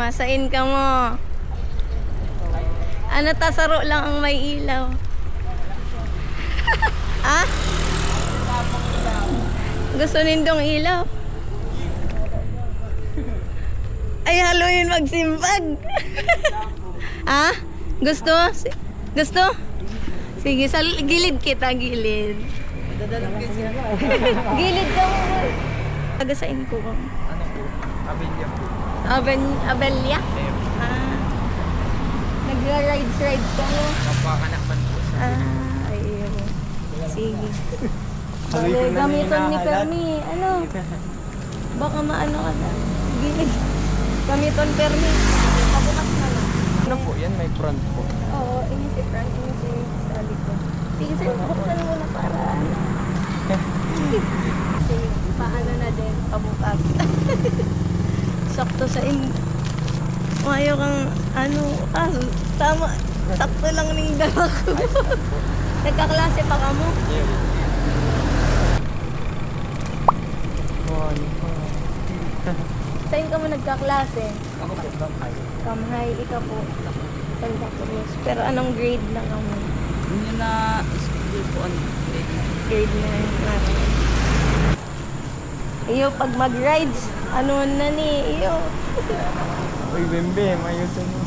Masain ka mo. Ano tasaro lang ang may ilaw. Ah? Gusto nindong ilaw? Ay, haluin magsimbag. Ah? Gusto? Gusto? Sige, sa gilid kita, gilid. Gilid ka mo. Tagasain ko. Ano po? Abilya po. Abelya? Ah. Nagra-rides ka mo. Kapakanak man po. Ayun. Sige. Bale, gamiton ni Permi. Ano? Baka maano ka na. Gilid. Gamiton Permi. Pabukas na lang. Ano po yan? May front po. Oo, ini si Frank, ini si sa likod. Sige, sir, buksan mo na para. Sige, paano na din, pabukas. Sakto sa Mayo kang, tama. Sakto lang ning dala ko. Nagkaklase pa ka mo? Yeah. Saan ka mo nagkaklase? Ako po, Bangkay. Kamhay, ikaw po. Santa Cruz. Pero anong grade na ka mo? Yun na school po. Grade 9 na. Iyo, pag mag-rides, ano na ni, iyo. Uy, Bembe, mayusin mo.